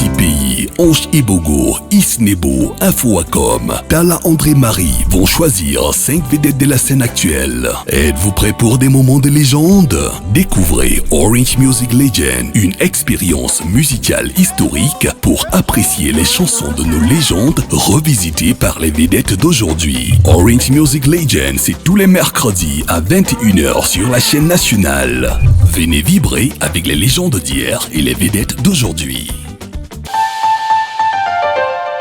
Petit Pays, Ange Ibogo, Isnebo, Infoacom, Tala André-Marie vont choisir 5 vedettes de la scène actuelle. Êtes-vous prêts pour des moments de légende? Découvrez Orange Music Legend, une expérience musicale historique pour apprécier les chansons de nos légendes revisitées par les vedettes d'aujourd'hui. Orange Music Legend, c'est tous les mercredis à 21h sur la chaîne nationale. Venez vibrer avec les légendes d'hier et les vedettes d'aujourd'hui.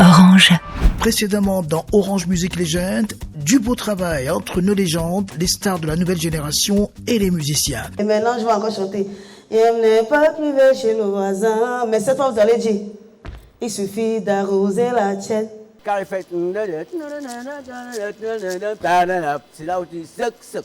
Orange. Précédemment dans Orange Music Legend, du beau travail entre nos légendes, les stars de la nouvelle génération et les musiciens. Et maintenant je vais encore chanter. Il n'est pas privé chez nos voisins. Mais cette fois vous allez dire, il suffit d'arroser la tienne. Car il fait c'est là où tu suc.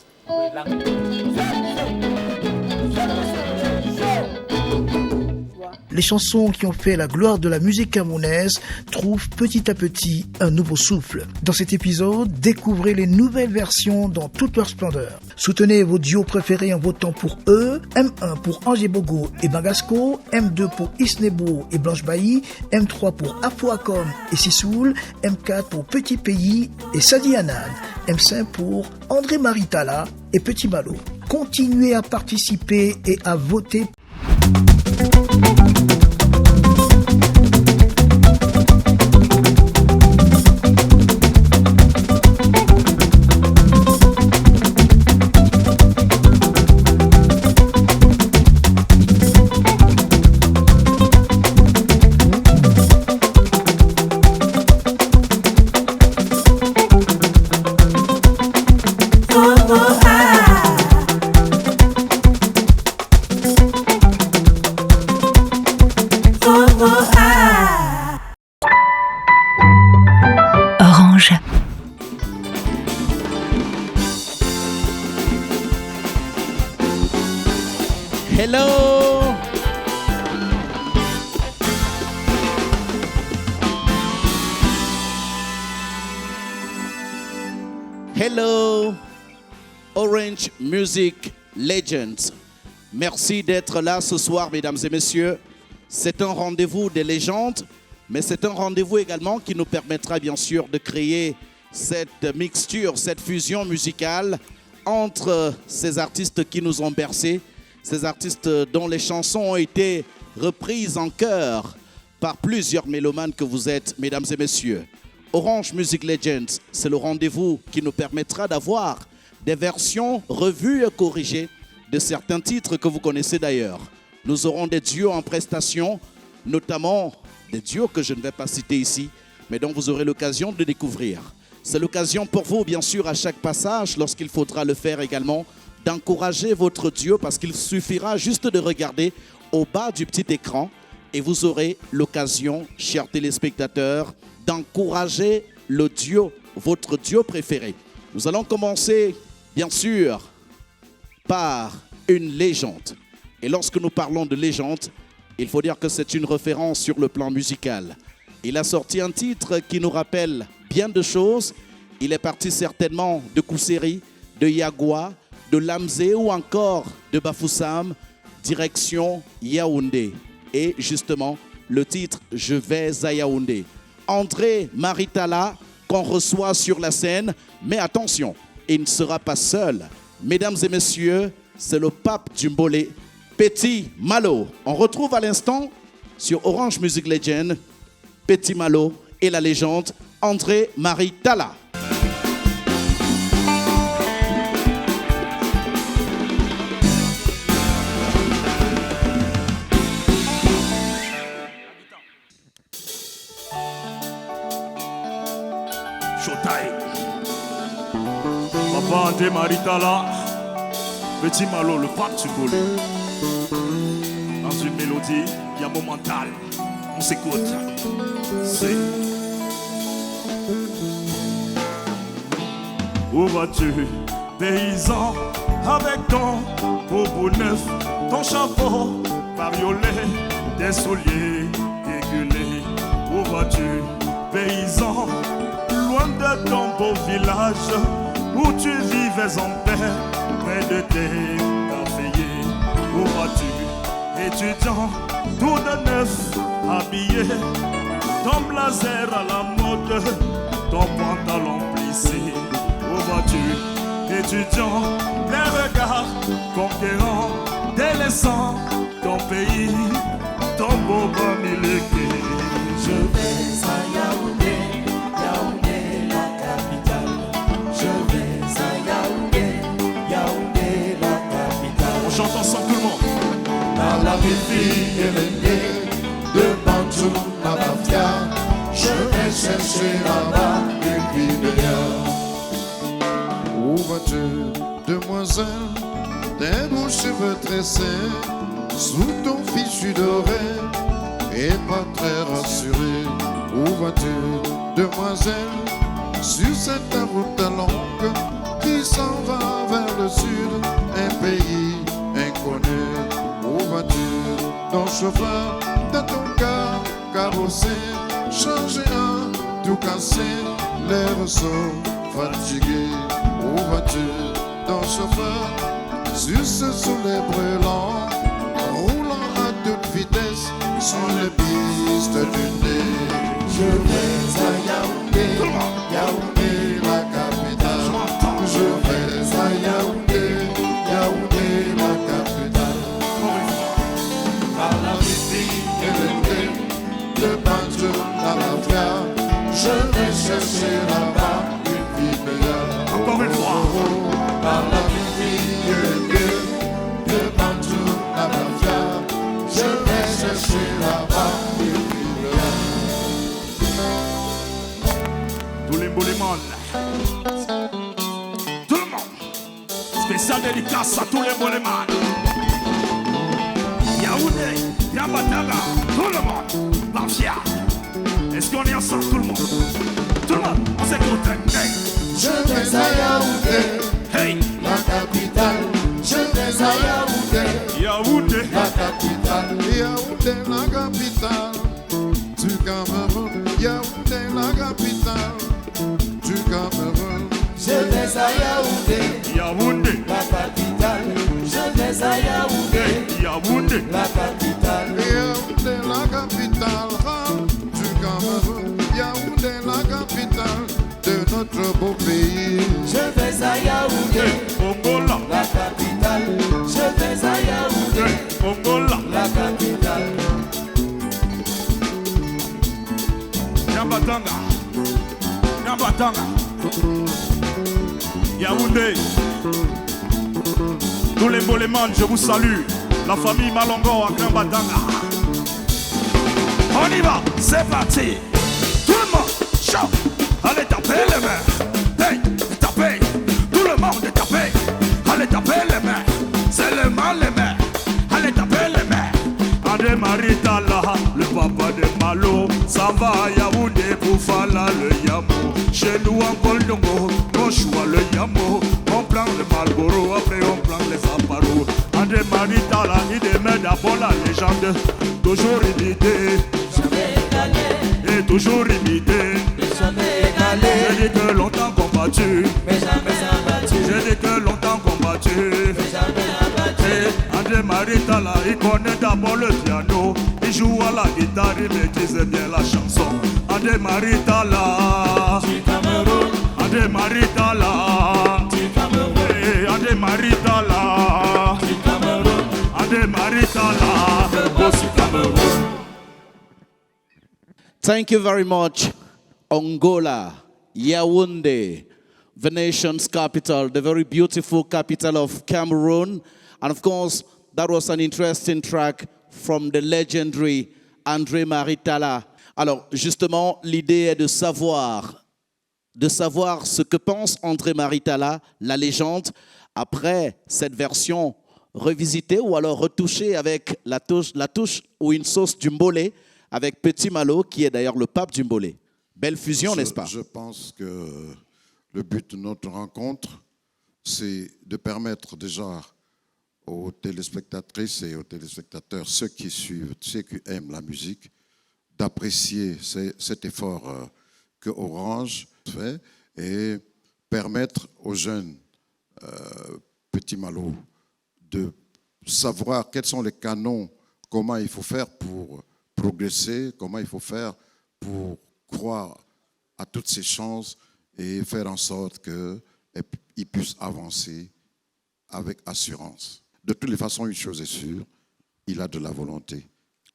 Les chansons qui ont fait la gloire de la musique camerounaise trouvent petit à petit un nouveau souffle. Dans cet épisode, découvrez les nouvelles versions dans toute leur splendeur. Soutenez vos duos préférés en votant pour eux. M1 pour Ange Ibogo et Bangasco, M2 pour Isnebo et Blanche Bailly, M3 pour Afoacom et Sissoul, M4 pour Petit Pays et Sadi Anan, M5 pour André-Marie Tala et Petit Malo. Continuez à participer et à voter. Orange. Hello. Hello, Orange Music Legends. Merci d'être là ce soir, mesdames et messieurs. C'est un rendez-vous des légendes, mais c'est un rendez-vous également qui nous permettra bien sûr de créer cette mixture, cette fusion musicale entre ces artistes qui nous ont bercés, ces artistes dont les chansons ont été reprises en chœur par plusieurs mélomanes que vous êtes, mesdames et messieurs. Orange Music Legends, c'est le rendez-vous qui nous permettra d'avoir des versions revues et corrigées de certains titres que vous connaissez d'ailleurs. Nous aurons des duos en prestation, notamment des duos que je ne vais pas citer ici, mais dont vous aurez l'occasion de découvrir. C'est l'occasion pour vous, bien sûr, à chaque passage, lorsqu'il faudra le faire également, d'encourager votre duo, parce qu'il suffira juste de regarder au bas du petit écran et vous aurez l'occasion, chers téléspectateurs, d'encourager le duo, votre duo préféré. Nous allons commencer, bien sûr, par une légende. Et lorsque nous parlons de légende, il faut dire que c'est une référence sur le plan musical. Il a sorti un titre qui nous rappelle bien de choses. Il est parti certainement de Kousseri, de Yagua, de Lamzé ou encore de Bafoussam, direction Yaoundé. Et justement, le titre « Je vais à Yaoundé ». André-Marie Tala, qu'on reçoit sur la scène. Mais attention, il ne sera pas seul. Mesdames et messieurs, c'est le pape du Mbolé, Petit Malo. On retrouve à l'instant sur Orange Music Legend, Petit Malo et la légende André-Marie Tala. Papa André-Marie Tala, Petit Malo, le pape du Mbolé. Dans une mélodie, il y a momental. On s'écoute. C'est. Où vas-tu, paysan, avec ton boubou neuf, ton chapeau bariolé, tes souliers dégulés? Où vas-tu, paysan, loin de ton beau village, où tu vivais en paix, près de tes caféiers? Où vas-tu, étudiant, tout de neuf, habillé, ton blazer à la mode, ton pantalon plissé. Où vas-tu, étudiant, les regards conquérants, délaissant ton pays, ton beau Bamileke. Je vais à Yaoundé, Yaoundé la capitale. Je vais à Yaoundé, Yaoundé la capitale. On chante ensemble tout le monde. Dans la ville Hérendé, de Bantou à Bafia, je vais chercher là-bas une vie meilleure. Où vas-tu, demoiselle, tes beaux cheveux tressés, sous ton fichu doré, et pas très rassuré. Où vas-tu, demoiselle, sur cette route longue qui s'en va vers le sud, un pays inconnu. Où vas-tu, ton chauffeur, dans ton car carrossé, changer un, tout cassé, l'air sont fatigués. Où vas-tu, ton chauffeur, sur ce soleil brûlant, roulant à toute vitesse sur les pistes du nez? Je vais à Yaoundé, Yaoundé la capitale. Je vais à Yaoundé, Yaoundé la capitale. Par la ville Hérendé, de Bantou à Bafia, je vais chercher là-bas une vie meilleure. Encore une fois. Par la ville Hérendé, de Bantou à Bafia, je vais chercher là-bas une vie meilleure. Tous les boulimans. Tout le monde. Spécial dédicace à tous les boulimans. Yaoundé, Yabatanga, tout le monde. Bafia. Est-ce qu'on est ensemble, tout le monde? Tout le monde, on s'écoute. Hey. Je vais à Yaoundé, Hey. la capitale. Je vais à Yaoundé, Yaoundé. la capitale. Yaoundé la capitale du Cameroun. Yaoundé la capitale du Cameroun. Je vais à Yaoundé, Yaoundé. la capitale. Je vais à Yaoundé, Yaoundé. la capitale. Yaoundé la capitale du Cameroun. Yaoundé la capitale de notre beau pays. Je vais à Yaoundé, Angola. la capitale. Je vais à Yaoundé, Angola. la capitale. Yabatanga. Yabatanga. Yaoundé. Tous les bolémans, je vous salue. La famille Malongo à Kambatanga. On y va, c'est parti. Tout le monde, chaud. Allez taper les mains. Hey, tapez. Tout le monde est tapé. Allez taper les mains. C'est le mal les mains. Allez taper les mains. André Maritala, le papa de Malo, ça va à Yaoundé pour Fala le Yamo. Chez nous en Goldongo, on choisit le Yamo. On prend le Malboro, après on prend les Apparos. André Maritala, il démet d'abord la légende. Toujours imité, Jamais égalé, et toujours imité. jamais égalé, J'ai dit que longtemps combattu, mais jamais abattu. j'ai dit que longtemps combattu. Jamais abattu. Et André Maritala, il connaît d'abord le piano. Il joue à la guitare, il maîtrise bien la chanson. André Maritala, Du Cameroun, André Maritala, du Cameroun, hey, André Maritala, du Cameroun, André Maritala, le boss du Cameroun. Thank you very much, Angola, Yaoundé, the nation's capital, the very beautiful capital of Cameroon. And of course, that was an interesting track from the legendary André Maritala. Alors, justement, l'idée est de savoir ce que pense André Maritala, la légende, après cette version revisitée ou alors retouchée avec la touche ou une sauce du mbolé, avec Petit Malo, qui est d'ailleurs le pape du mbolé. Belle fusion, n'est-ce pas? Je pense que le but de notre rencontre, c'est de permettre déjà aux téléspectatrices et aux téléspectateurs, ceux qui suivent, ceux qui aiment la musique, d'apprécier cet effort que Orange fait et permettre aux jeunes Petit Malo de savoir quels sont les canons comment il faut faire pour progresser, comment il faut faire pour croire à toutes ces chances et faire en sorte qu'ils puissent avancer avec assurance. De toutes les façons, une chose est sûre, il a de la volonté.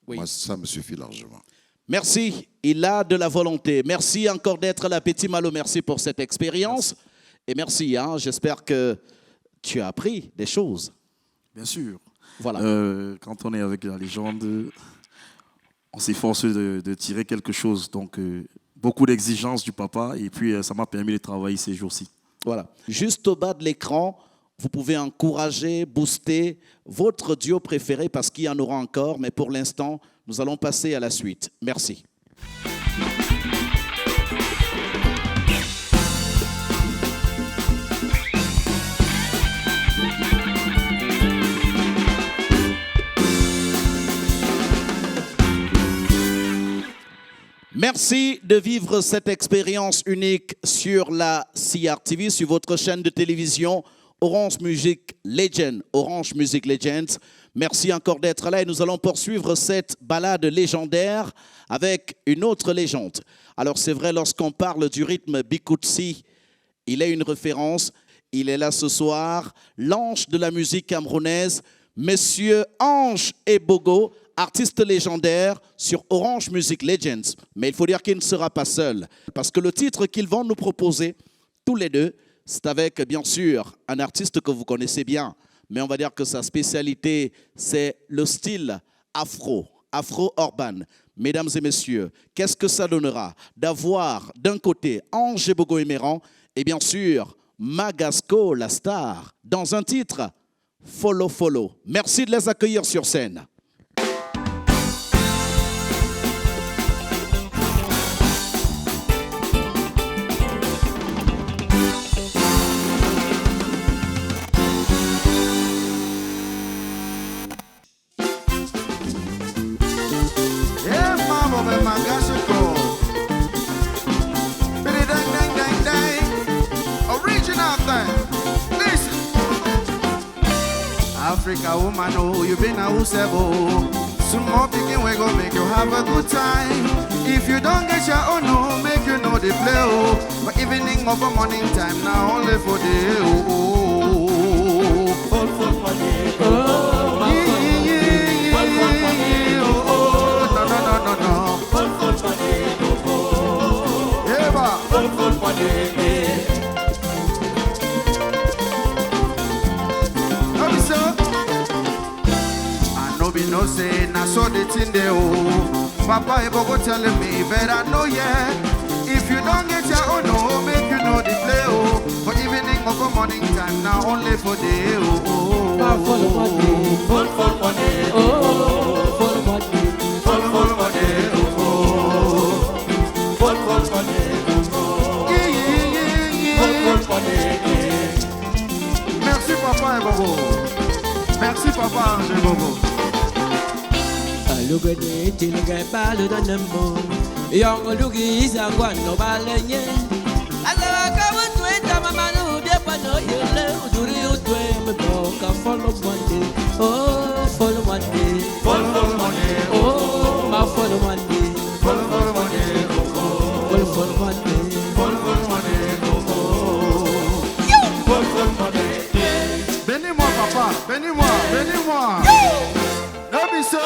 Oui. Moi, ça me suffit largement. Merci, il a de la volonté. Merci encore d'être là, Petit Malo. Merci pour cette expérience. Merci. Et merci, j'espère que tu as appris des choses. Bien sûr. Voilà. Quand on est avec la légende, on s'efforce de tirer quelque chose. Donc, beaucoup d'exigences du papa. Et puis, ça m'a permis de travailler ces jours-ci. Voilà. Juste au bas de l'écran, vous pouvez encourager, booster votre duo préféré parce qu'il y en aura encore. Mais pour l'instant, nous allons passer à la suite. Merci. Merci de vivre cette expérience unique sur la CRTV, sur votre chaîne de télévision Orange Music Legend, Orange Music Legends. Merci encore d'être là et nous allons poursuivre cette balade légendaire avec une autre légende. Alors c'est vrai, lorsqu'on parle du rythme Bikutsi, il est une référence. Il est là ce soir, l'ange de la musique camerounaise, Monsieur Ange Ebogo, artiste légendaire sur Orange Music Legends. Mais il faut dire qu'il ne sera pas seul, parce que le titre qu'ils vont nous proposer, tous les deux, c'est avec, bien sûr, un artiste que vous connaissez bien. Mais on va dire que sa spécialité, c'est le style afro-urban. Mesdames et messieurs, qu'est-ce que ça donnera d'avoir d'un côté Ange Ebogo Emeran et bien sûr Magasco, la star, dans un titre Follow Follow. Merci de les accueillir sur scène. Africa woman, oh, you been a usebo. Some more picking we go make you have a good time. If you don't get your own, no, make you know the play, oh. But evening over morning time, now only for the fall for money, oh. Yeah, oh. No. Fall for money, oh. Yeah, fall for money. No say, na so the thing they oh. Papa Ebogo telling me, better know yeah. If you don't get your own, oh, make you know the play oh. For evening or for morning time, now only for day oh. Fall money, fall money, oh. Fall money, fall money, oh. Fall money, oh. Yeah. Fall money. Merci Papa Ebogo. Merci Papa Ange Ebogo. Look at it, till you get ballad on the moon. Young Lugi is a one no ballet. As I come to it, I'm a man who did but no yellow. Do you dream about a follow one day? Oh, follow one day. Follow money. Oh, my follow one day. Follow money. Oh, follow one day. Follow money. Oh, follow money. Bénis-moi, papa. Bénis-moi. Don't be so.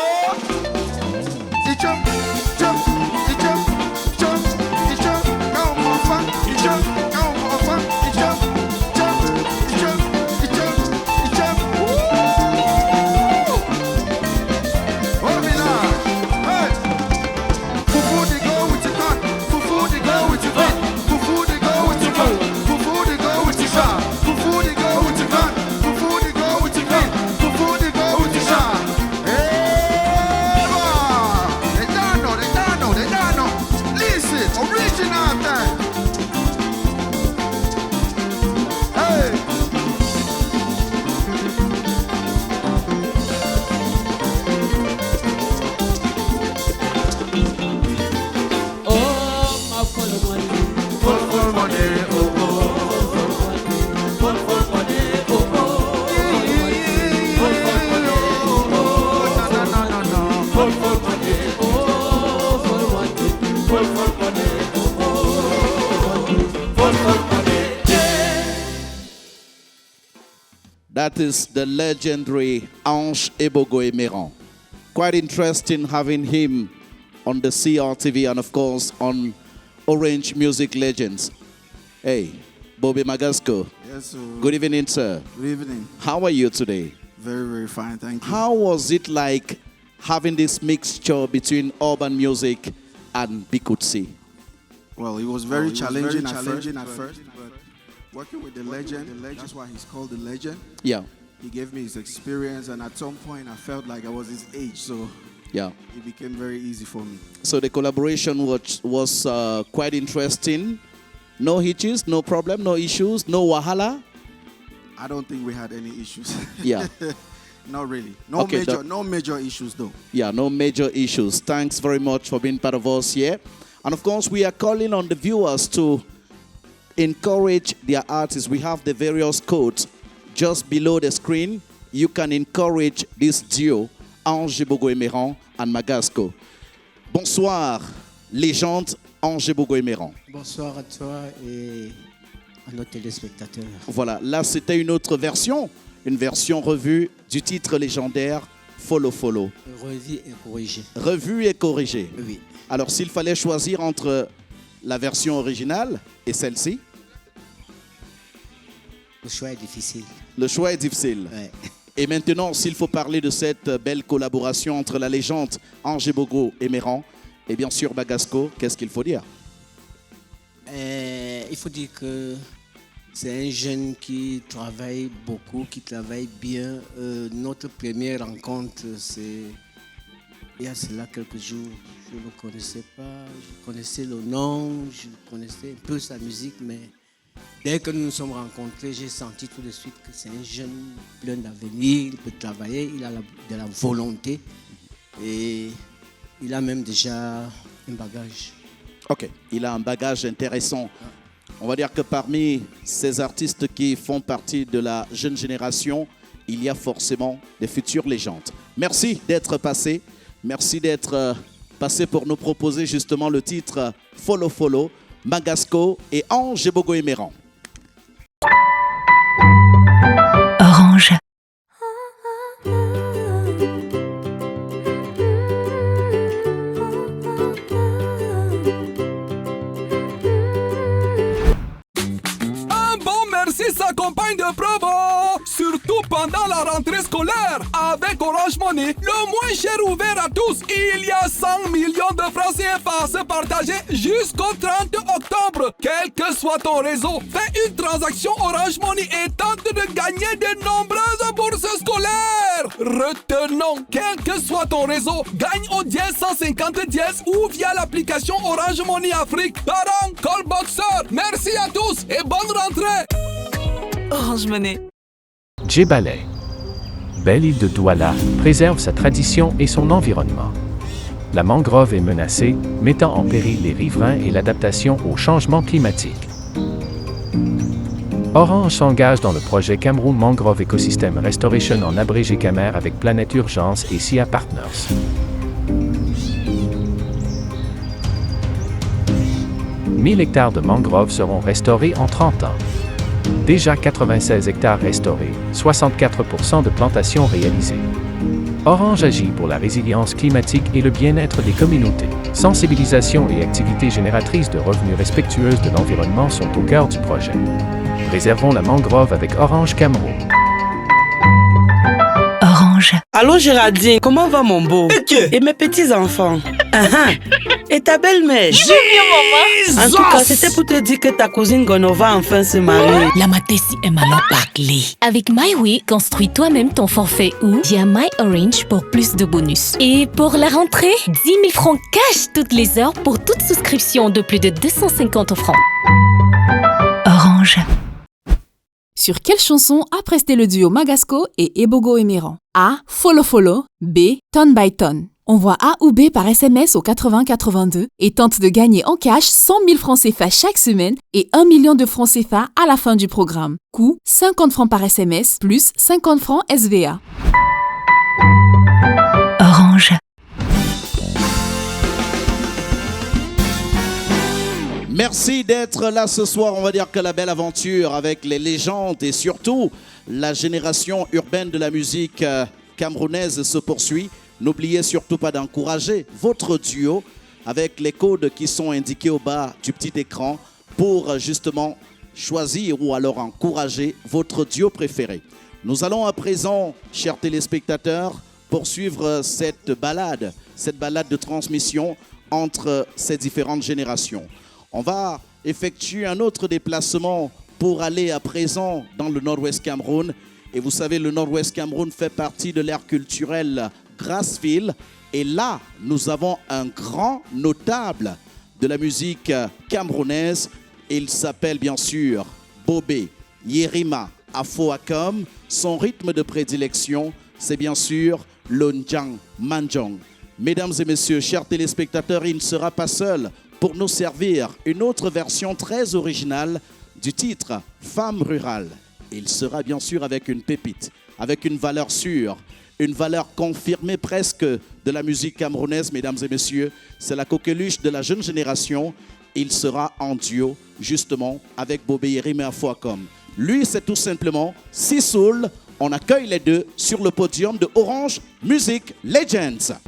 That is the legendary Ange Ebogo Emeran. Quite interesting having him on the CRTV and of course on Orange Music Legends. Hey, Bobby Magasco. Yes, sir. Good evening, sir. Good evening. How are you today? Very, very fine, thank you. How was it like having this mixture between urban music and Bikutsi? Well, it was very challenging at first, but working with the legend, that's why he's called the legend. Yeah. He gave me his experience, and at some point I felt like I was his age, so yeah, it became very easy for me. So the collaboration was quite interesting. No hitches, no problem, no issues, no wahala? I don't think we had any issues. Yeah. Not really. No major issues though. Yeah, no major issues. Thanks very much for being part of us here. And of course, we are calling on the viewers to encourage their artists. We have the various codes just below the screen. You can encourage this duo, Ange Ebogo Emeran and Magasco. Bonsoir, légende Ange Ebogo Emeran. Bonsoir à toi et à nos téléspectateurs. Voilà, là c'était une autre version, une version revue du titre légendaire Follow Follow. Revue et corrigée. Revue et corrigée. Oui. Alors s'il fallait choisir entre la version originale et celle-ci? Le choix est difficile. Le choix est difficile. Ouais. Et maintenant, s'il faut parler de cette belle collaboration entre la légende Ange Ebogo Emeran et bien sûr Magasco, qu'est-ce qu'il faut dire? Il faut dire que c'est un jeune qui travaille beaucoup, qui travaille bien. Notre première rencontre, c'est il y a cela quelques jours. Je ne le connaissais pas, je connaissais le nom, je connaissais un peu sa musique, mais dès que nous nous sommes rencontrés, j'ai senti tout de suite que c'est un jeune plein d'avenir, il peut travailler, il a de la volonté et il a même déjà un bagage. Ok, il a un bagage intéressant. On va dire que parmi ces artistes qui font partie de la jeune génération, il y a forcément des futures légendes. Merci d'être passé. Merci d'être passé pour nous proposer justement le titre Follow Follow, Magasco et Ange Ebogo Emeran. Orange. S'accompagne de promo, surtout pendant la rentrée scolaire. Avec Orange Money, le moins cher ouvert à tous. Il y a 100 millions de francs CFA à se partager jusqu'au 30 octobre. Quel que soit ton réseau, fais une transaction Orange Money et tente de gagner de nombreuses bourses scolaires. Retenons, quel que soit ton réseau, gagne au dièse 150 dièse ou via l'application Orange Money Afrique. Parents, callboxer, merci à tous et bonne rentrée. Orange Money. Djebalaï, belle île de Douala, préserve sa tradition et son environnement. La mangrove est menacée, mettant en péril les riverains et l'adaptation au changement climatique. Orange s'engage dans le projet Cameroun Mangrove Ecosystem Restoration en abrégé Camer avec Planète Urgence et SIA Partners. « 1000 hectares de mangroves seront restaurés en 30 ans. Déjà 96 hectares restaurés, 64% de plantations réalisées. Orange agit pour la résilience climatique et le bien-être des communautés. Sensibilisation et activités génératrices de revenus respectueuses de l'environnement sont au cœur du projet. Préservons la mangrove avec Orange Cameroun. Orange. Allô Géraldine, comment va mon beau? Et mes petits-enfants? Et ta belle-mère? En tout cas, c'était pour te dire que ta cousine Gono va enfin se marier. La Matessi aime alors parler. Avec MyWay, construis toi-même ton forfait ou via MyOrange pour plus de bonus. Et pour la rentrée, 10 000 francs cash toutes les heures pour toute souscription de plus de 250 francs. Orange. Sur quelle chanson a presté le duo Magasco et Ebogo Emeran? A. Follow Follow. B. Ton by Ton. Envoie A ou B par SMS au 8082 et tente de gagner en cash 100 000 francs CFA chaque semaine et 1 million de francs CFA à la fin du programme. Coût 50 francs par SMS plus 50 francs SVA. Orange. Merci d'être là ce soir. On va dire que la belle aventure avec les légendes et surtout la génération urbaine de la musique camerounaise se poursuit. N'oubliez surtout pas d'encourager votre duo avec les codes qui sont indiqués au bas du petit écran pour justement choisir ou alors encourager votre duo préféré. Nous allons à présent, chers téléspectateurs, poursuivre cette balade de transmission entre ces différentes générations. On va effectuer un autre déplacement pour aller à présent dans le Nord-Ouest Cameroun. Et vous savez, le Nord-Ouest Cameroun fait partie de l'ère culturelle Grassfield. Et là, nous avons un grand notable de la musique camerounaise. Il s'appelle bien sûr Bobé Yerima Afouakom. Son rythme de prédilection, c'est bien sûr l'Onjang Manjong. Mesdames et messieurs, chers téléspectateurs, il ne sera pas seul pour nous servir une autre version très originale du titre Femme rurale. Il sera bien sûr avec une pépite, avec une valeur sûre, une valeur confirmée presque de la musique camerounaise, mesdames et messieurs. C'est la coqueluche de la jeune génération. Il sera en duo justement avec Bobé Yerima Afouakom. Lui, c'est tout simplement Sisoul. On accueille les deux sur le podium de Orange Music Legends.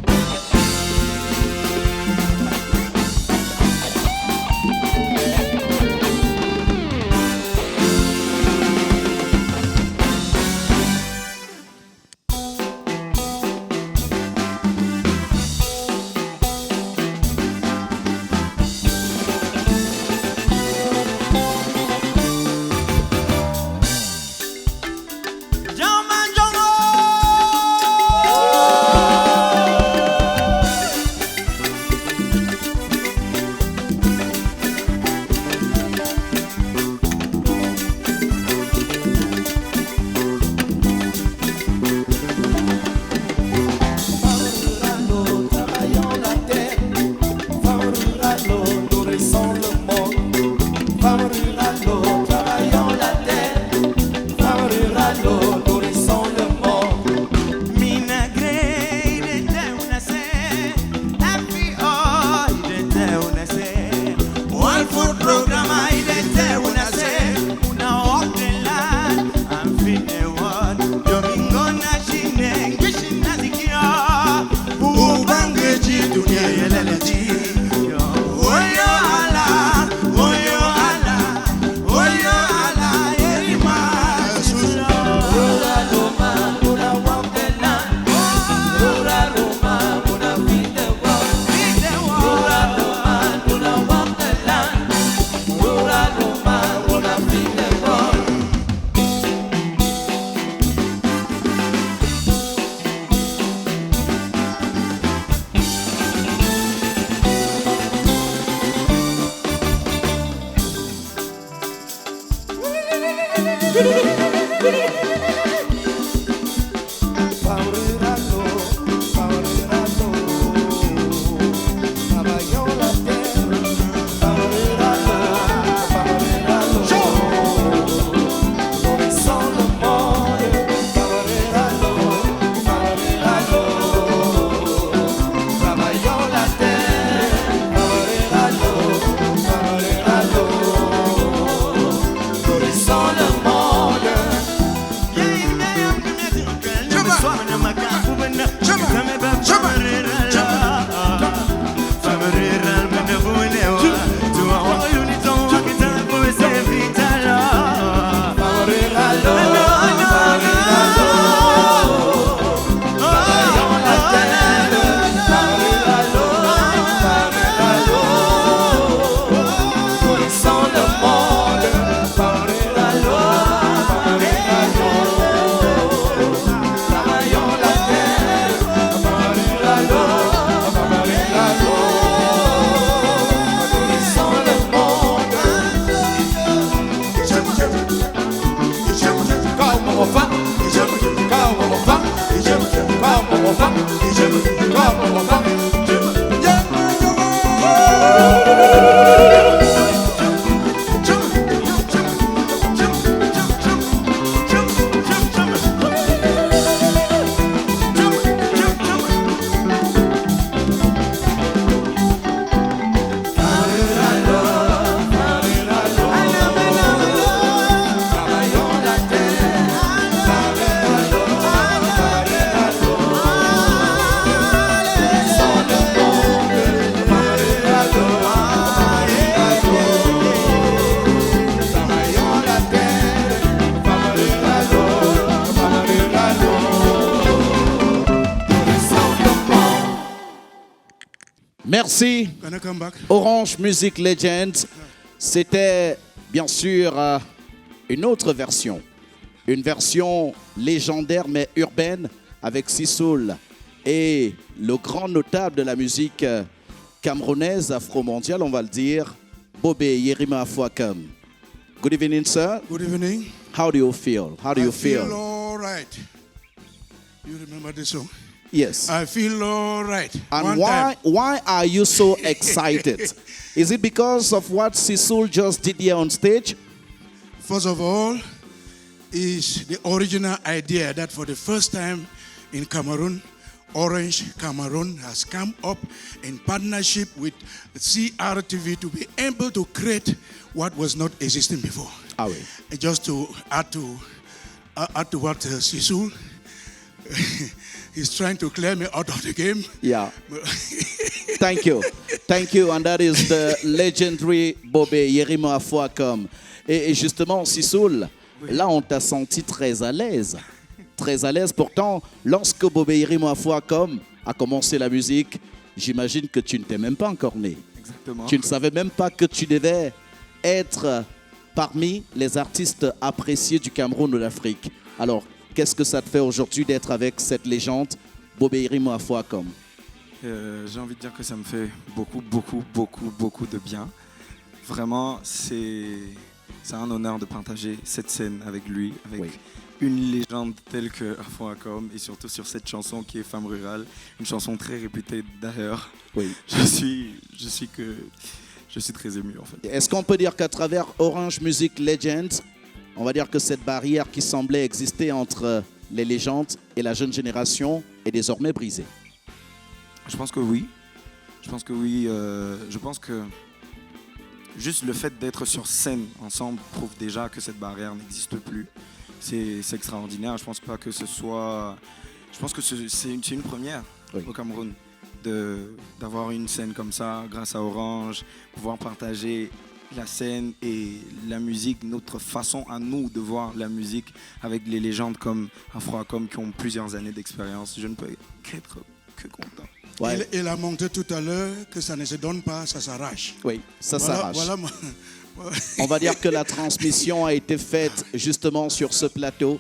Merci. Orange Music Legends. C'était bien sûr une autre version. Une version légendaire mais urbaine avec Sissoul et le grand notable de la musique camerounaise afro-mondiale, on va le dire, Bobé Yerima Afouakam. Good evening, sir. Good evening. How do you feel? How do you feel? I feel all right. You remember this song? Yes. I feel all right. And why are you so excited? Is it because of what Sissoul just did here on stage? First of all, is the original idea that for the first time in Cameroon, Orange Cameroon has come up in partnership with CRTV to be able to create what was not existing before. Ah oui. Just to add to what Sissoul he's trying to clear me out of the game. Yeah. Thank you. Thank you. And that is the legendary Bobé Yerima Afouakam. Et justement, Sissoul, là, on t'a senti très à l'aise. Très à l'aise. Pourtant, lorsque Bobé Yerima Afouakam a commencé la musique, j'imagine que tu ne t'es même pas encore né. Exactement. Tu ne savais même pas que tu devais être parmi les artistes appréciés du Cameroun ou de l'Afrique. Alors, qu'est-ce que ça te fait aujourd'hui d'être avec cette légende, Bobé Yerima Afouakam? J'ai envie de dire que ça me fait beaucoup de bien. Vraiment, c'est un honneur de partager cette scène avec lui, avec une légende telle que Afouakam, et surtout sur cette chanson qui est Femme Rurale, une chanson très réputée d'ailleurs. Oui. Je suis très ému en fait. Est-ce qu'on peut dire qu'à travers Orange Music Legends, on va dire que cette barrière qui semblait exister entre les légendes et la jeune génération est désormais brisée? Je pense que oui. Je pense que juste le fait d'être sur scène ensemble prouve déjà que cette barrière n'existe plus. C'est extraordinaire. Je pense pas que ce soit... Je pense que c'est une première au Cameroun d'avoir une scène comme ça grâce à Orange, pouvoir partager la scène et la musique, notre façon à nous de voir la musique avec les légendes comme Afouakam qui ont plusieurs années d'expérience. Je ne peux qu'être content. Ouais. Il a montré tout à l'heure que ça ne se donne pas, ça s'arrache. Oui, ça s'arrache. Voilà. On va dire que la transmission a été faite justement sur ce plateau,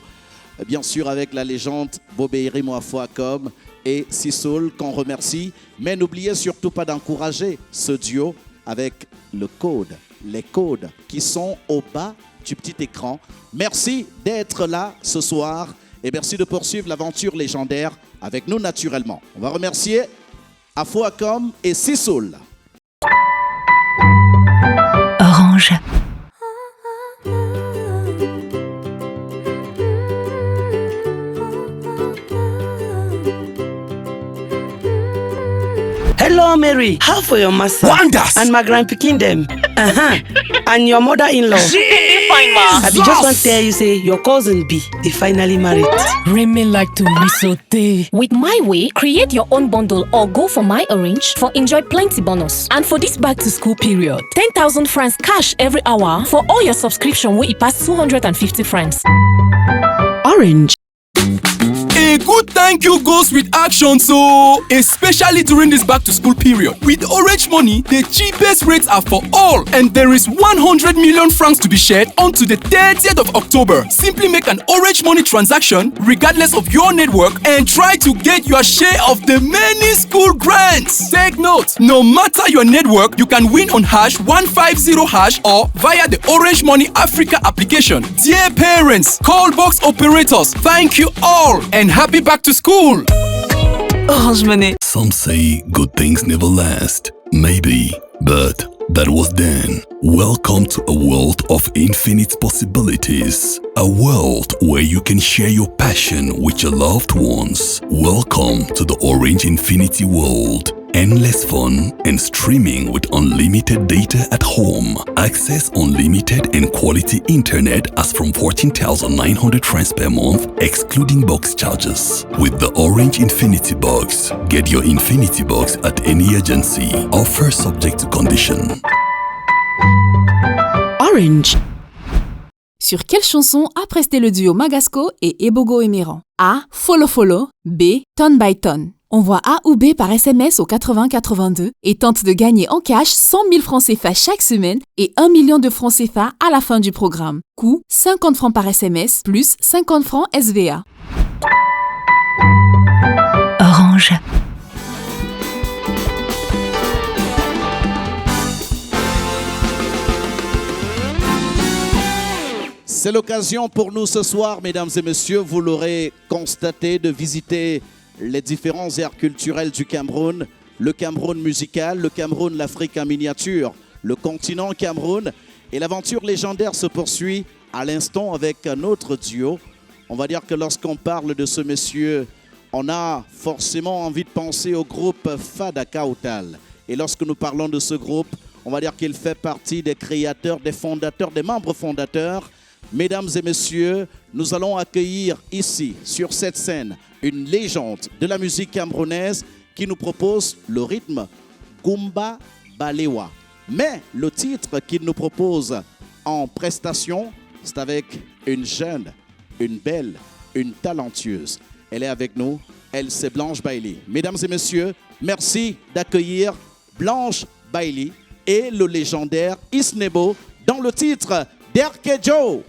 bien sûr avec la légende Bobé Yerima Afouakam et Sissoul qu'on remercie. Mais n'oubliez surtout pas d'encourager ce duo avec les codes qui sont au bas du petit écran. Merci d'être là ce soir et merci de poursuivre l'aventure légendaire avec nous naturellement. On va remercier Afouakam et Sissoul. Orange. Hello, Mary. How for your master? Wonders. And my grandpikin them. And your mother-in-law. Fine, ma. I be just want to tell you, say, your cousin B, they finally married. Remy like to risote. With My Way, create your own bundle or go for My Orange for enjoy plenty bonus. And for this back to school period, 10,000 francs cash every hour for all your subscription where it pass 250 francs. Orange. A good thank you goes with action, so especially during this back to school period. With Orange Money, the cheapest rates are for all, and there is 100 million francs to be shared until the 30th of October. Simply make an Orange Money transaction regardless of your network and try to get your share of the many school grants. Take note, no matter your network, you can win on #150# or via the Orange Money Africa application. Dear parents, call box operators, thank you all and happy back to school. Orange Money. Some say good things never last. Maybe, but that was then. Welcome to a world of infinite possibilities. A world where you can share your passion with your loved ones. Welcome to the Orange Infinity World. Endless fun and streaming with unlimited data at home. Access unlimited and quality internet as from 14,900 francs per month, excluding box charges. With the Orange Infinity Box, get your Infinity Box at any agency. Offer subject to condition. Orange. Sur quelle chanson a presté le duo Magasco et Ebogo Emeran? A. Follow Follow. B. Ton by Ton. Envoie A ou B par SMS au 80 82 et tente de gagner en cash 100 000 francs CFA chaque semaine et 1 million de francs CFA à la fin du programme. Coût 50 francs par SMS plus 50 francs SVA. Orange. C'est l'occasion pour nous ce soir, mesdames et messieurs, vous l'aurez constaté, de visiter les différents aires culturels du Cameroun, le Cameroun musical, le Cameroun, l'Afrique en miniature, le continent Cameroun. Et l'aventure légendaire se poursuit à l'instant avec un autre duo. On va dire que lorsqu'on parle de ce monsieur, on a forcément envie de penser au groupe Fada Kautal. Et lorsque nous parlons de ce groupe, on va dire qu'il fait partie des créateurs, des fondateurs, des membres fondateurs. Mesdames et messieurs, nous allons accueillir ici, sur cette scène, une légende de la musique camerounaise qui nous propose le rythme Goumba Balewa. Mais le titre qu'il nous propose en prestation, c'est avec une jeune, une belle, une talentueuse. Elle est avec nous, elle c'est Blanche Bailey. Mesdames et messieurs, merci d'accueillir Blanche Bailey et le légendaire Isnebo dans le titre Derkejo.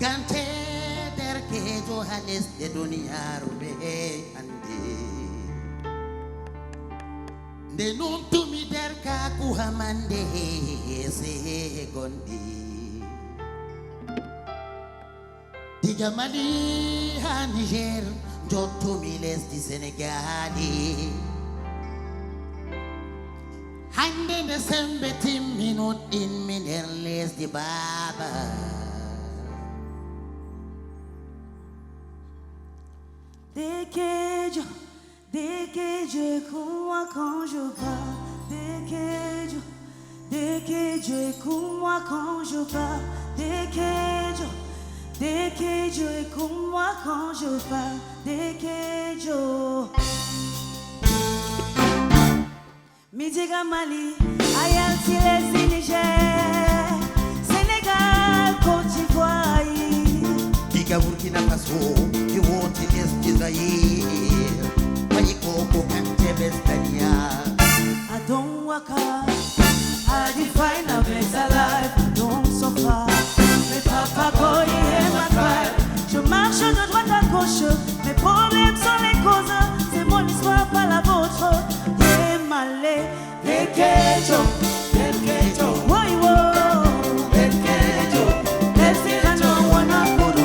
Kante derke Johannes de duniyaru be ande de non tumi derka ku hamande se gondi diga Mali ha Niger jottumi lesdi Senegali hande nde sembe timminut ɗinmi nder lesdi Baba. Derkejo, écoute-moi quand je parle. Derkejo, écoute-moi quand je parle. Derkejo, écoute-moi quand je parle. Derkejo. Midiga Mali, Haïti, les Niger, Sénégal, Côte d'Ivoire. Diga Burkina Faso, you want to Zaire, Mayiko Kante Bestania. I don't work hard, I define a better life, I don't suffer. Mes papas boy et ma tribe, je marche de droite à gauche, mes problèmes sont les causes, c'est mon histoire, pas la vôtre. Yeah, malé, Derkejo, woy woy, Derkejo, Derkejo, no wanna put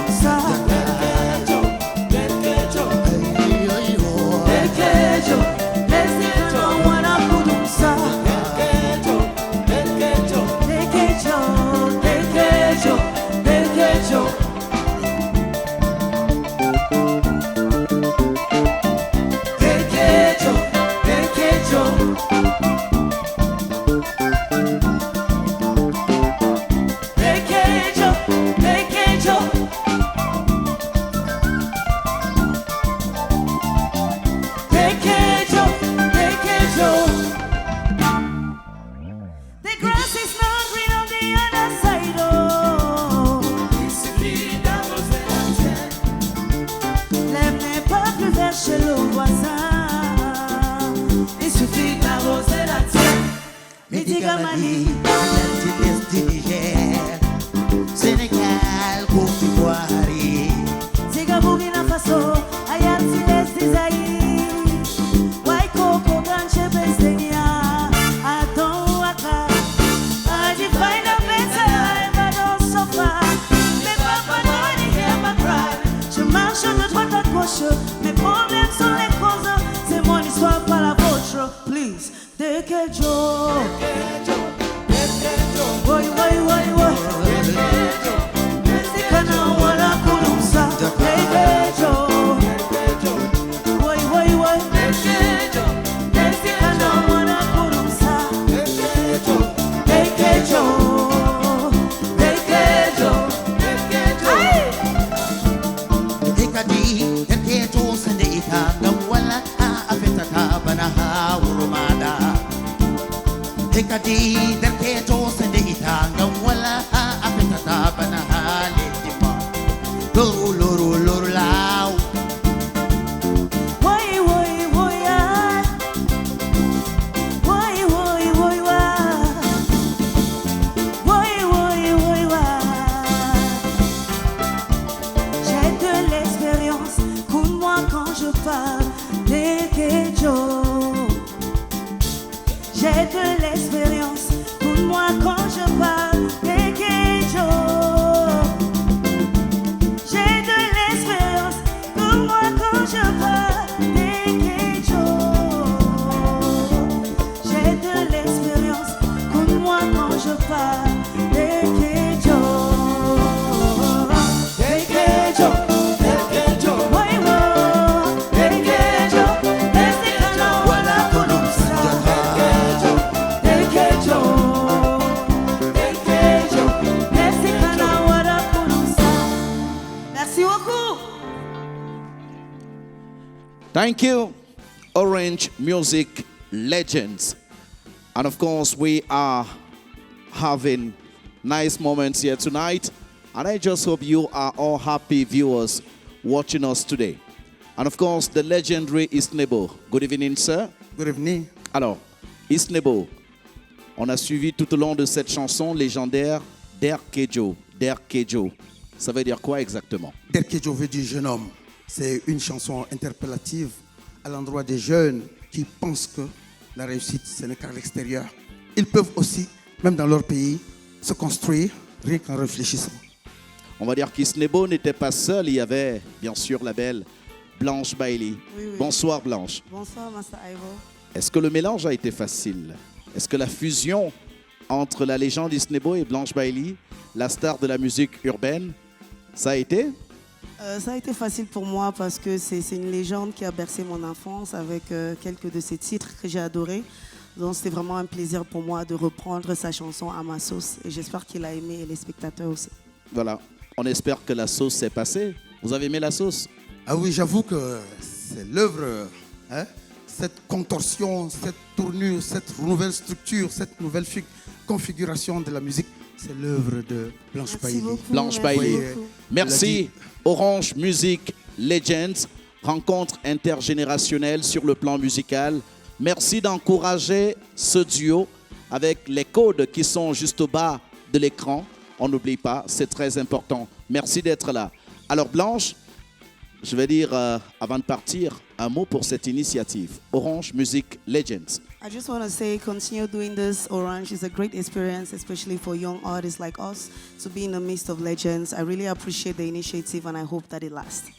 Mali, Haïti, Niger, Sénégal, Côte d'Ivoire. Diga Burkina Faso, Haïti, Zaïre, Waikoko, Ganche, Bestenia. I don't work hard, I define a better life, I don't suffer. Mes papas don't hear my cry. Je marche de droite à gauche, mes problèmes sont les causes. C'est mon histoire, pas la vôtre. Please, Derkejo. Woy, woy, woy, woy. Kana wala kurumsa. Derkejo. Woy, woy, woy. Kana wala kurumsa. Derkejo. Derkejo. Ikadi, Derkejo sende ita, gam wala afeta tabana. Dekadi derketo sende itanga wala apetata bana hale dima. Loro loro loro lao. Woi woi woi ah. Woi woi woi wa. Woi woi woi wa. J'ai de l'expérience, coupe-moi quand je parle des Kejo. J'ai de l'expérience, coupe-moi quand je parle des Kejo. J'ai de l'expérience, coupe-moi quand je parle des Kejo. J'ai de l'expérience, coupe-moi quand je parle des Kejo. Des Kejo, des Kejo, ouais, ouais, des Kejo, des Kejo, voilà comme ça. Des Kejo, des Kejo, des Kejo, voilà comme ça. Merci beaucoup. Thank you, Orange Music Legends. And of course, we are having nice moments here tonight. And I just hope you are all happy viewers watching us today. And of course, the legendary Isnebo. Good evening, sir. Good evening. Alors, Isnebo, on a suivi tout au long de cette chanson légendaire Der Kejo. Der Kejo. Ça veut dire quoi exactement? Der Kejo veut dire jeune homme. C'est une chanson interpellative à l'endroit des jeunes qui pensent que la réussite, ce n'est qu'à l'extérieur. Ils peuvent aussi, même dans leur pays, se construire rien qu'en réfléchissant. On va dire qu'Isnebo n'était pas seul. Il y avait, bien sûr, la belle Blanche Bailey. Oui, oui. Bonsoir, Blanche. Bonsoir, Master Ivo. Est-ce que le mélange a été facile? Est-ce que la fusion entre la légende Isnebo et Blanche Bailey, la star de la musique urbaine, ça a été? Ça a été facile pour moi parce que c'est une légende qui a bercé mon enfance avec quelques de ses titres que j'ai adorés. Donc c'était vraiment un plaisir pour moi de reprendre sa chanson à ma sauce. Et j'espère qu'il a aimé et les spectateurs aussi. Voilà. On espère que la sauce s'est passée. Vous avez aimé la sauce? Ah oui, j'avoue que c'est l'œuvre, hein, cette contorsion, cette tournure, cette nouvelle structure, cette nouvelle configuration de la musique, c'est l'œuvre de Blanche Bailey. Blanche Bailey. Merci. Orange Music Legends, rencontre intergénérationnelle sur le plan musical. Merci d'encourager ce duo avec les codes qui sont juste au bas de l'écran. On n'oublie pas, c'est très important. Merci d'être là. Alors Blanche, je vais dire avant de partir un mot pour cette initiative. Orange Music Legends. I just want to say, continue doing this. Orange is a great experience, especially for young artists like us, to be in the midst of legends. I really appreciate the initiative and I hope that it lasts.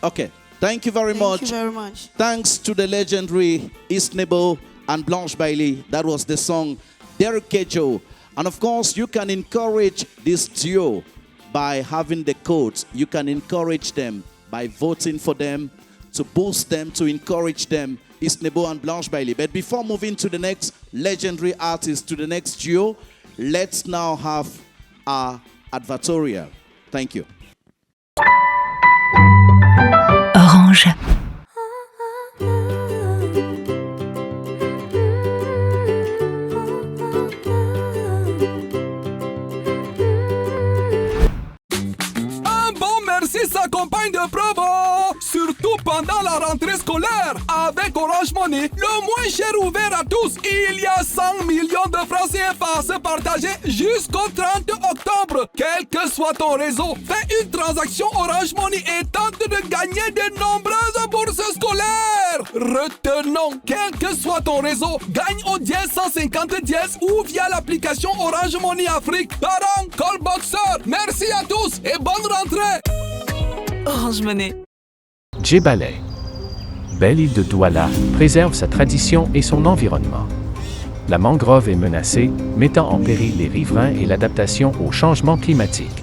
Okay. Thank you very much. Thank you very much. Thanks to the legendary Isnebo and Blanche Bailey. That was the song Der Kejo. And of course, you can encourage this duo by having the codes. You can encourage them by voting for them, to boost them, to encourage them. Isnebo and Blanche Bailey. But before moving to the next legendary artist, to the next duo, let's now have our advertorial. Thank you. Orange. Un bon merci s'accompagne de promo, surtout pendant la rentrée scolaire. Avec Orange Money, le moins cher ouvert à tous. Il y a 100 millions de francs CFA à se partager jusqu'au 30 octobre. Quel que soit ton réseau, fais une transaction Orange Money et tente de gagner de nombreuses bourses scolaires. Retenons, quel que soit ton réseau, gagne au dièse 150 dièse ou via l'application Orange Money Afrique. Parents, call boxer. Merci à tous et bonne rentrée. Orange Money. Djebalaï. Belle île de Douala préserve sa tradition et son environnement. La mangrove est menacée, mettant en péril les riverains et l'adaptation au changement climatique.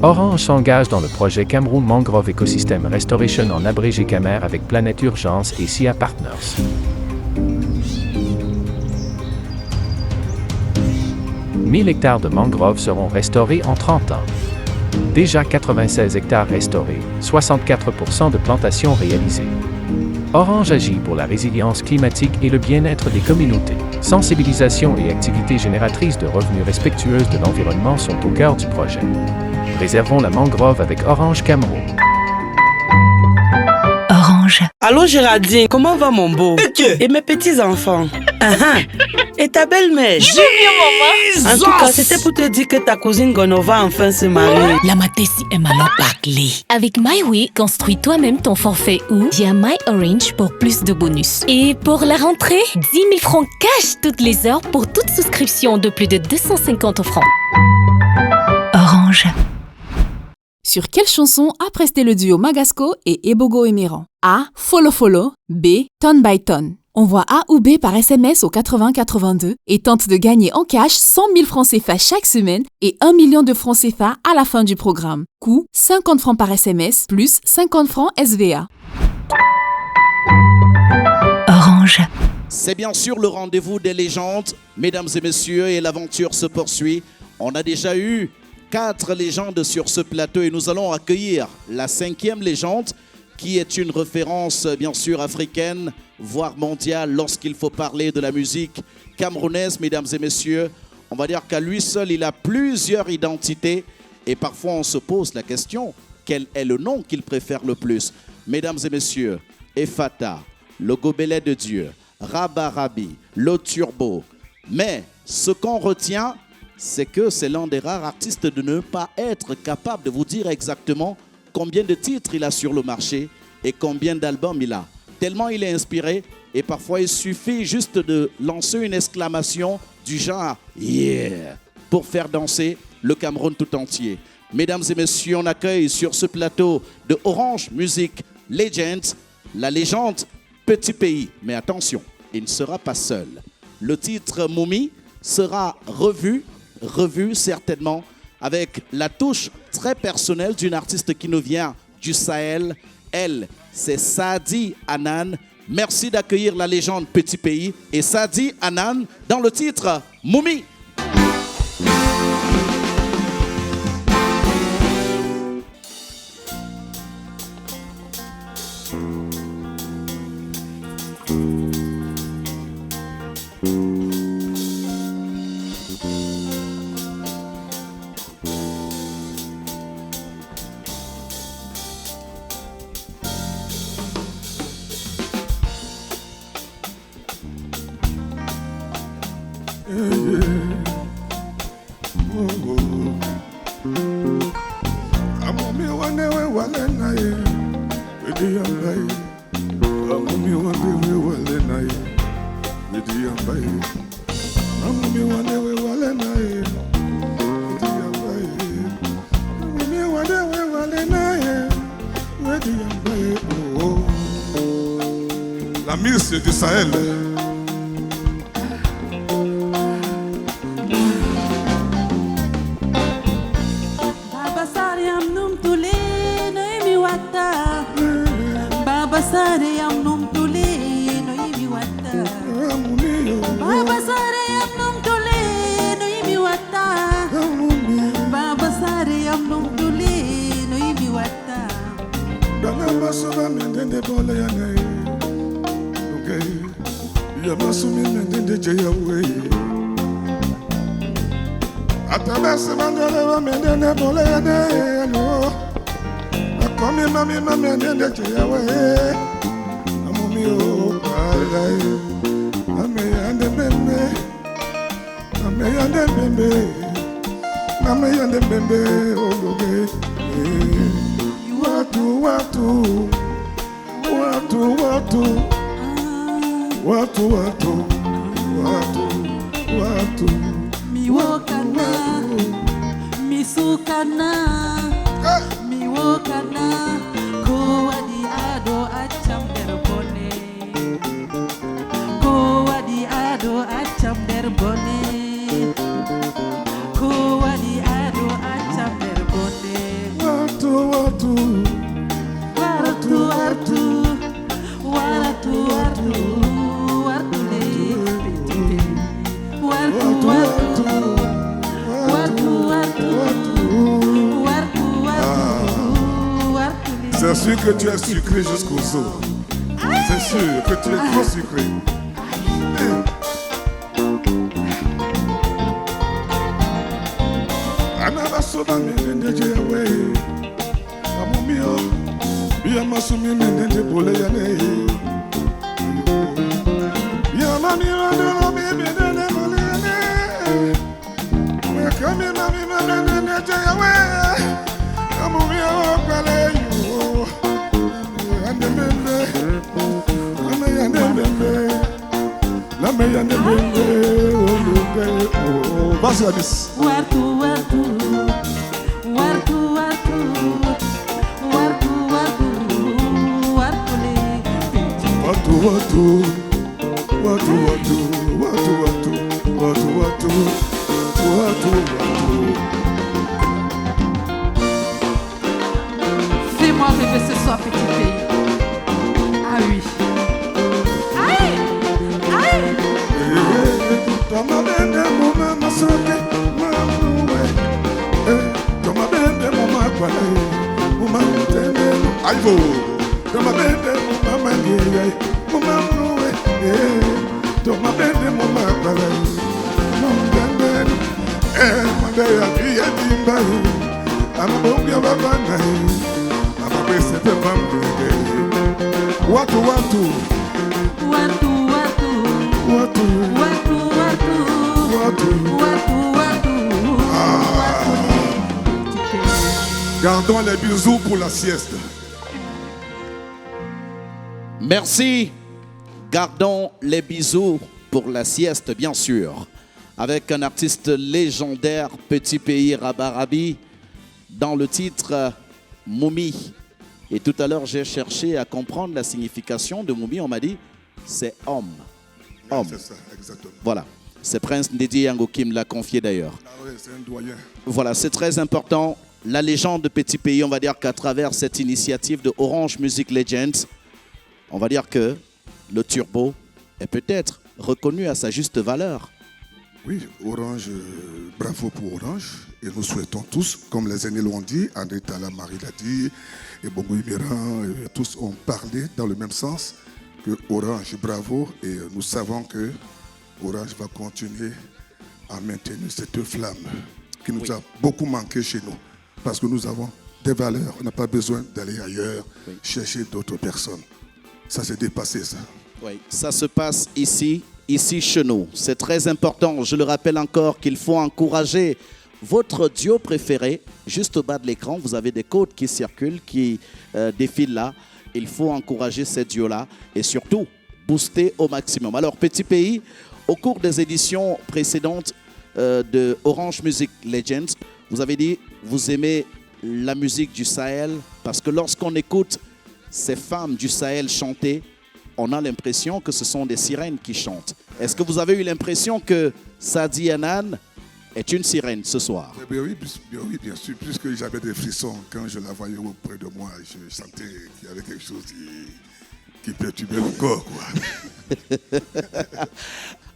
Orange s'engage dans le projet Cameroun Mangrove Ecosystem Restoration en abrégé Camer avec Planète Urgence et SIA Partners. « 1000 hectares de mangroves seront restaurés en 30 ans. Déjà 96 hectares restaurés, 64% de plantations réalisées. Orange agit pour la résilience climatique et le bien-être des communautés. Sensibilisation et activités génératrices de revenus respectueuses de l'environnement sont au cœur du projet. Préservons la mangrove avec Orange Cameroun. Orange. Allô Géraldine, comment va mon beau? Et mes petits-enfants? Et ta belle-mère? Je vais bien, maman. En tout cas, c'était pour te dire que ta cousine Gono va enfin se marier. La Matessi est malin parlé. Avec MyWay, construis toi-même ton forfait ou via My Orange pour plus de bonus. Et pour la rentrée, 10 000 francs cash toutes les heures pour toute souscription de plus de 250 francs. Orange. Sur quelle chanson a presté le duo Magasco et Ebogo Emeran? A. Follow Follow. B. Ton by Ton. Envoie A ou B par SMS au 80 82 et tente de gagner en cash 100 000 francs CFA chaque semaine et 1 million de francs CFA à la fin du programme. Coût 50 francs par SMS plus 50 francs SVA. Orange. C'est bien sûr le rendez-vous des légendes, mesdames et messieurs, et l'aventure se poursuit. On a déjà eu 4 légendes sur ce plateau et nous allons accueillir la 5e légende qui est une référence bien sûr africaine, voire mondiale lorsqu'il faut parler de la musique camerounaise, mesdames et messieurs. On va dire qu'à lui seul, il a plusieurs identités et parfois on se pose la question, quel est le nom qu'il préfère le plus? Mesdames et messieurs, Efata, le gobelet de Dieu, Rabarabi, le turbo. Mais ce qu'on retient, c'est que c'est l'un des rares artistes de ne pas être capable de vous dire exactement combien de titres il a sur le marché et combien d'albums il a. Tellement il est inspiré et parfois il suffit juste de lancer une exclamation du genre « Yeah » pour faire danser le Cameroun tout entier. Mesdames et messieurs, on accueille sur ce plateau de Orange Music Legends la légende Petit Pays. Mais attention, il ne sera pas seul. Le titre Moumi sera revu certainement avec la touche très personnelle d'une artiste qui nous vient du Sahel. Elle, c'est Sadi Anan. Merci d'accueillir la légende Petit Pays et Sadi Anan dans le titre Moumi. La Miss du Sahel. Baba Sariam num tule no imi wata. Baba Sariam num tule no imi wata. Baba Sariam num tule no imi wata. Baba Sariam num tule no imi wata. Dana basura mendende bole yana. Ya masumi mendende jaya we. Atabasi mandele wa mendende bole yana no. Akomi mami mendende jaya we. Amumi o palai. Ame yande bembe. Ame yande bembe. Ame yande bembe ogoge. Watu watu. Watu watu. Watu, watu, watu, watu. Miwokana, misukana, miwokana. Kowadi ado acham derbone. Kowadi ado acham derbone. Kowadi ado acham derbone. Watu, watu, watu, watu, watu, watu. C'est sûr que tu es sucré jusqu'au zoo. C'est sûr que tu es trop sucré. Anavasoba menende jewe. Amumio. Bia masumi menende bole yane. Bia mami rando menende bole yane. Kami mami menende jewe. Amumio kwale yo. Andembe. Andembe. La meilleure de vas-y Alice. Fais-moi rêver ce soir, petit pays. Ah oui. Gardons les bisous pour la sieste. Merci. Gardons les bisous pour la sieste, bien sûr. Avec un artiste légendaire, Petit Pays Rabarabi, dans le titre Moumi. Et tout à l'heure, j'ai cherché à comprendre la signification de Moumi. On m'a dit, c'est homme. Homme. C'est ça, exactement. Voilà. C'est Prince Ndidi Yango qui me l'a confié d'ailleurs. Ah oui, c'est un doyen. Voilà, c'est très important. La légende de Petit Pays, on va dire qu'à travers cette initiative de Orange Music Legends, on va dire que le turbo est peut-être reconnu à sa juste valeur. Oui, Orange, bravo pour Orange. Et nous souhaitons tous, comme les aînés l'ont dit, André Tala, Marie l'a dit, et Bongo Imiran, tous ont parlé dans le même sens que Orange, bravo. Et nous savons que Orange va continuer à maintenir cette flamme qui nous a beaucoup manqué chez nous. Parce que nous avons des valeurs. On n'a pas besoin d'aller ailleurs, chercher d'autres personnes. Ça s'est dépassé, ça. Oui, ça se passe ici chez nous. C'est très important. Je le rappelle encore qu'il faut encourager votre duo préféré. Juste au bas de l'écran, vous avez des codes qui circulent, qui défilent là. Il faut encourager ces duos-là et surtout booster au maximum. Alors, Petit Pays, au cours des éditions précédentes de Orange Music Legends, vous avez dit, vous aimez la musique du Sahel parce que lorsqu'on écoute ces femmes du Sahel chanter, on a l'impression que ce sont des sirènes qui chantent. Est-ce que vous avez eu l'impression que Sadi Anan est une sirène ce soir? Oui, bien sûr, puisque j'avais des frissons quand je la voyais auprès de moi. Je sentais qu'il y avait quelque chose qui perturbait le corps, quoi.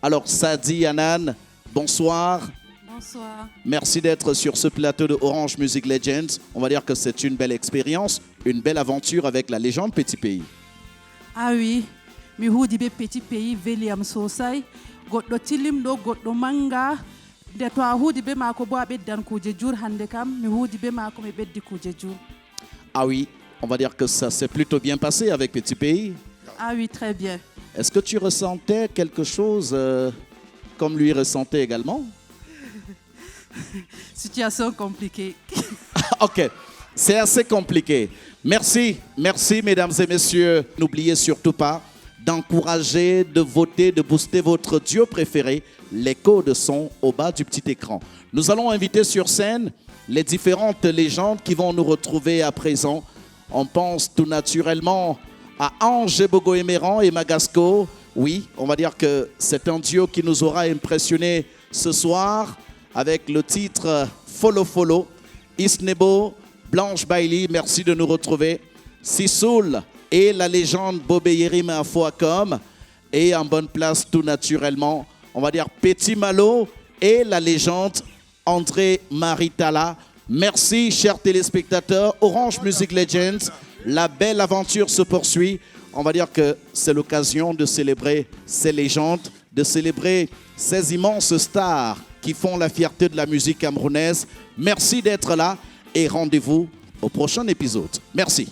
Alors, Sadi Anan, bonsoir. Bonsoir. Merci d'être sur ce plateau de Orange Music Legends. On va dire que c'est une belle expérience, une belle aventure avec la légende Petit Pays. Ah oui, mi hudibe Petit Pays William Sosai, goddo tilim do goddo manga, de to a hudibe mako bo abeddan kuje jour hande kam, mi hudibe mako mi beddi kuje jour. Ah oui, on va dire que ça s'est plutôt bien passé avec Petit Pays. Ah oui, très bien. Est-ce que tu ressentais quelque chose comme lui ressentait également? Situation compliquée. Ok, c'est assez compliqué. Merci, merci mesdames et messieurs. N'oubliez surtout pas d'encourager, de voter, de booster votre duo préféré. Les codes sont au bas du petit écran. Nous allons inviter sur scène les différentes légendes qui vont nous retrouver à présent. On pense tout naturellement à Ange Bogo Emeran et Magasco. Oui, on va dire que c'est un duo qui nous aura impressionné ce soir avec le titre Follow Follow. Isnebo, Blanche Bailey, merci de nous retrouver. Sisoul et la légende Bobé Yerim Afouakom. Et en bonne place tout naturellement, on va dire Petit Malo et la légende André Maritala. Merci chers téléspectateurs. Orange Music Legends, la belle aventure se poursuit. on va dire que c'est l'occasion de célébrer ces légendes, de célébrer ces immenses stars qui font la fierté de la musique camerounaise. Merci d'être là et rendez-vous au prochain épisode. Merci.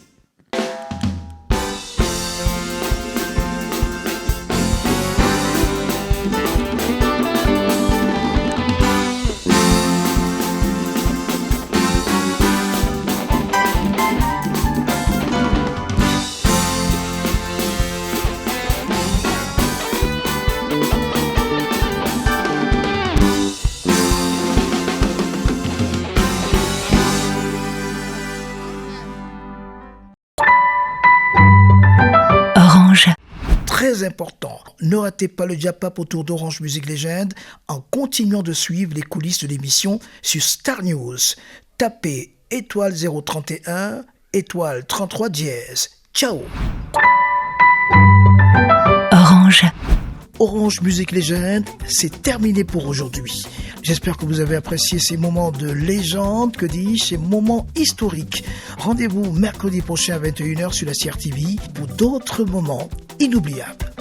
Très important, ne ratez pas le Diapap autour d'Orange Music Legend en continuant de suivre les coulisses de l'émission sur Star News. Tapez étoile 031, étoile 33 dièse. Ciao. Orange Music Legend, c'est terminé pour aujourd'hui. J'espère que vous avez apprécié ces moments de légende, que dis-je, ces moments historiques. Rendez-vous mercredi prochain à 21h sur la CRTV pour d'autres moments inoubliables.